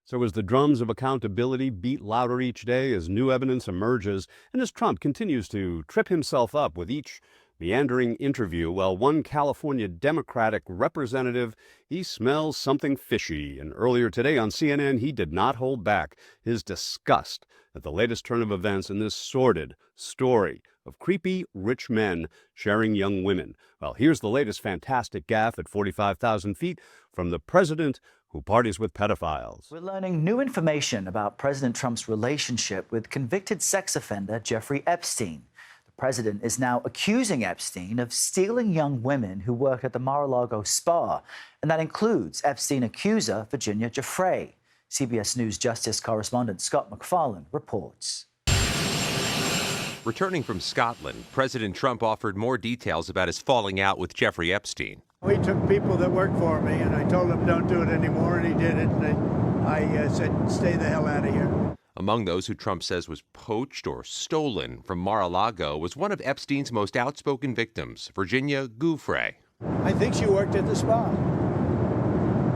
So as the drums of accountability beat louder each day, as new evidence emerges, and as Trump continues to trip himself up with each meandering interview, well, one California Democratic representative, he smells something fishy. And earlier today on CNN, he did not hold back his disgust at the latest turn of events in this sordid story of creepy rich men sharing young women. Well, here's the latest fantastic gaffe at 45,000 feet from the president who parties with pedophiles. We're learning new information about President Trump's relationship with convicted sex offender Jeffrey Epstein. The president is now accusing Epstein of stealing young women who work at the Mar-a-Lago spa, and that includes Epstein accuser Virginia Giuffre. CBS News Justice correspondent Scott MacFarlane reports. Returning from Scotland, President Trump offered more details about his falling out with Jeffrey Epstein. We took people that worked for me, and I told him don't do it anymore, and he did it. And I said, stay the hell out of here. Among those who Trump says was poached or stolen from Mar-a-Lago was one of Epstein's most outspoken victims, Virginia Giuffre. I think she worked at the spa.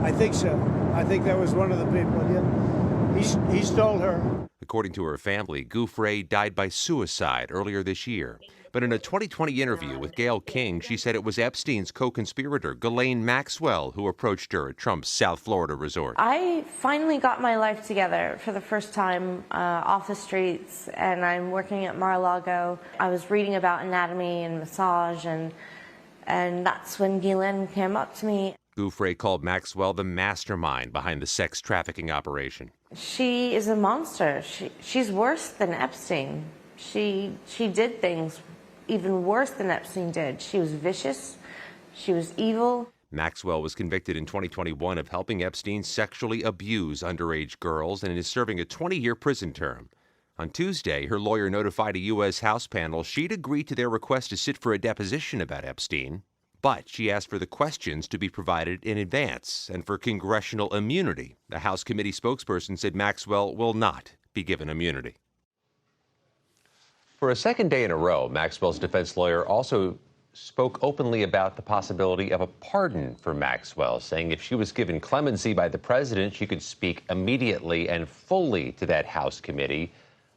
I think so. I think that was one of the people. Yeah. He stole her. According to her family, Giuffre died by suicide earlier this year. But in a 2020 interview with Gayle King, she said it was Epstein's co-conspirator, Ghislaine Maxwell, who approached her at Trump's South Florida resort. I finally got my life together for the first time off the streets, and I'm working at Mar-a-Lago. I was reading about anatomy and massage, and that's when Ghislaine came up to me. Giuffre called Maxwell the mastermind behind the sex trafficking operation. She is a monster. She's worse than Epstein. She did things even worse than Epstein did. She was vicious. She was evil. Maxwell was convicted in 2021 of helping Epstein sexually abuse underage girls and is serving a 20-year prison term. On Tuesday, her lawyer notified a U.S. House panel she'd agreed to their request to sit for a deposition about Epstein, but she asked for the questions to be provided in advance and for congressional immunity. The House committee spokesperson said Maxwell will not be given immunity. For a second day in a row, Maxwell's defense lawyer also spoke openly about the possibility of a pardon for Maxwell, saying if she was given clemency by the president, she could speak immediately and fully to that House committee.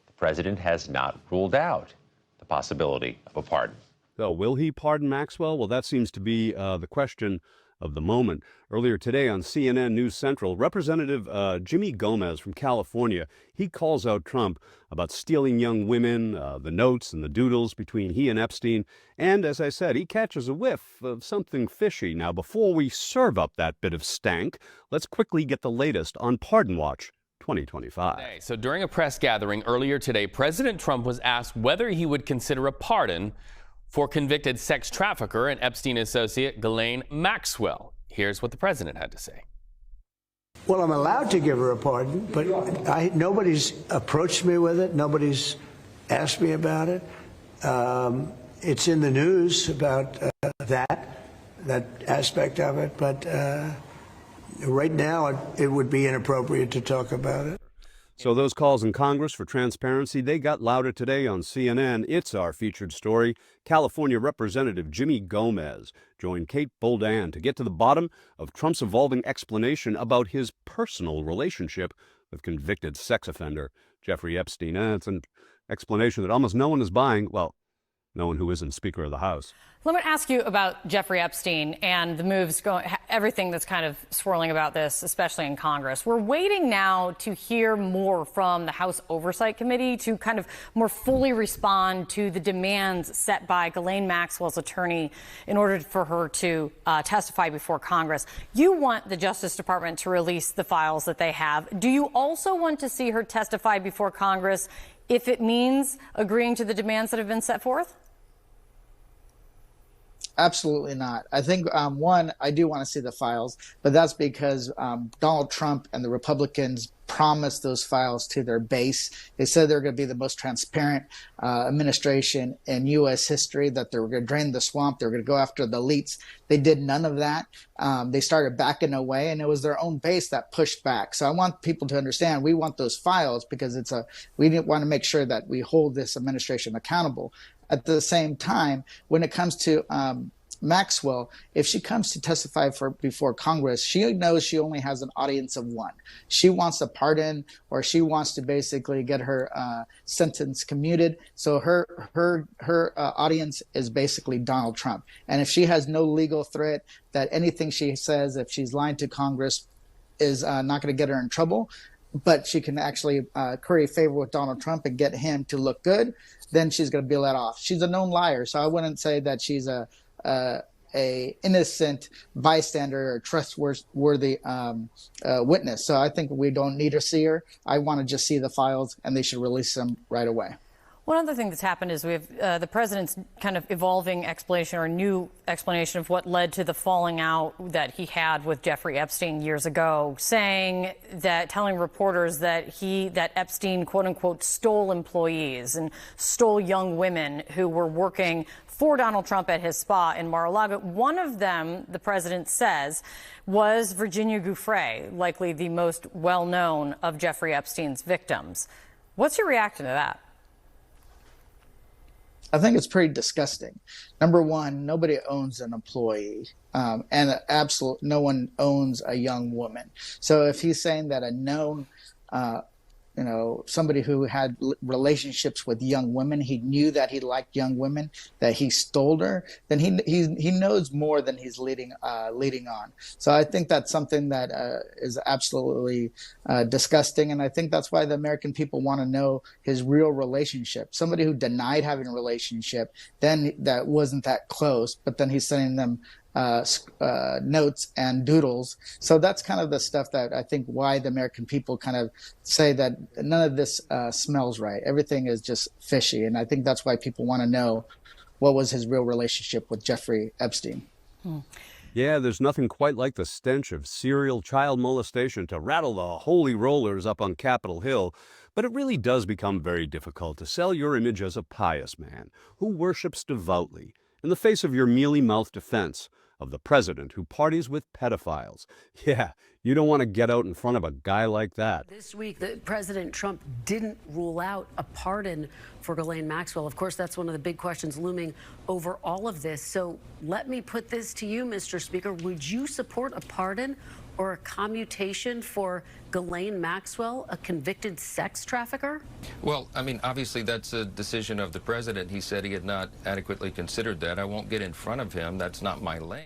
The president has not ruled out the possibility of a pardon. So will he pardon Maxwell? Well, that seems to be the question of the moment. Earlier today on CNN News Central, Representative Jimmy Gomez from California, he calls out Trump about stealing young women, the notes and the doodles between he and Epstein. And as I said, he catches a whiff of something fishy. Now, before we serve up that bit of stank, let's quickly get the latest on Pardon Watch 2025. So during a press gathering earlier today, President Trump was asked whether he would consider a pardon for convicted sex trafficker and Epstein associate Ghislaine Maxwell. Here's what the president had to say. Well, I'm allowed to give her a pardon, but nobody's approached me with it. Nobody's asked me about it. It's in the news about that aspect of it, but right now it would be inappropriate to talk about it. So those calls in Congress for transparency, they got louder today on CNN. It's our featured story. California Representative Jimmy Gomez joined Kate Boldan to get to the bottom of Trump's evolving explanation about his personal relationship with convicted sex offender Jeffrey Epstein. It's an explanation that almost no one is buying. Well, no one who isn't Speaker of the House. Let me ask you about Jeffrey Epstein and the moves going, everything that's kind of swirling about this, especially in Congress. We're waiting now to hear more from the House Oversight Committee to kind of more fully respond to the demands set by Ghislaine Maxwell's attorney in order for her to testify before Congress. You want the Justice Department to release the files that they have. Do you also want to see her testify before Congress if it means agreeing to the demands that have been set forth? Absolutely not. I think, one, I do want to see the files, but that's because Donald Trump and the Republicans promised those files to their base. They said they're going to be the most transparent administration in U.S. history, that they were going to drain the swamp, they were going to go after the elites. They did none of that. They started backing away, and it was their own base that pushed back. So I want people to understand we want those files because we want to make sure that we hold this administration accountable. At the same time, when it comes to Maxwell, if she comes to testify before Congress, she knows she only has an audience of one. She wants a pardon, or she wants to basically get her sentence commuted. So her audience is basically Donald Trump. And if she has no legal threat that anything she says, if she's lying to Congress, is not going to get her in trouble, but she can actually curry favor with Donald Trump and get him to look good, then she's going to be let off. She's a known liar, so I wouldn't say that she's a innocent bystander or trustworthy witness. So I think we don't need to see her. I want to just see the files, and they should release them right away. One other thing that's happened is we have the president's kind of evolving explanation, or new explanation, of what led to the falling out that he had with Jeffrey Epstein years ago, telling reporters that Epstein, quote unquote, stole employees and stole young women who were working for Donald Trump at his spa in Mar-a-Lago. One of them, the president says, was Virginia Giuffre, likely the most well-known of Jeffrey Epstein's victims. What's your reaction to that? I think it's pretty disgusting. Number one, nobody owns an employee, and no one owns a young woman. So if he's saying that a known, somebody who had relationships with young women, he knew that he liked young women, that he stole her, then he knows more than he's leading on. So I think that's something that is absolutely disgusting, and I think that's why the American people want to know his real relationship. Somebody who denied having a relationship, then that wasn't that close, but then he's sending them notes and doodles. So that's kind of the stuff that I think why the American people kind of say that none of this smells right. Everything is just fishy. And I think that's why people want to know what was his real relationship with Jeffrey Epstein. Yeah, there's nothing quite like the stench of serial child molestation to rattle the holy rollers up on Capitol Hill. But it really does become very difficult to sell your image as a pious man who worships devoutly in the face of your mealy-mouthed defense of the president who parties with pedophiles. Yeah, you don't want to get out in front of a guy like that. This week, President Trump didn't rule out a pardon for Ghislaine Maxwell. Of course, that's one of the big questions looming over all of this. So let me put this to you, Mr. Speaker. Would you support a pardon or a commutation for Ghislaine Maxwell, a convicted sex trafficker? Well, I mean, obviously that's a decision of the president. He said he had not adequately considered that. I won't get in front of him. That's not my lane.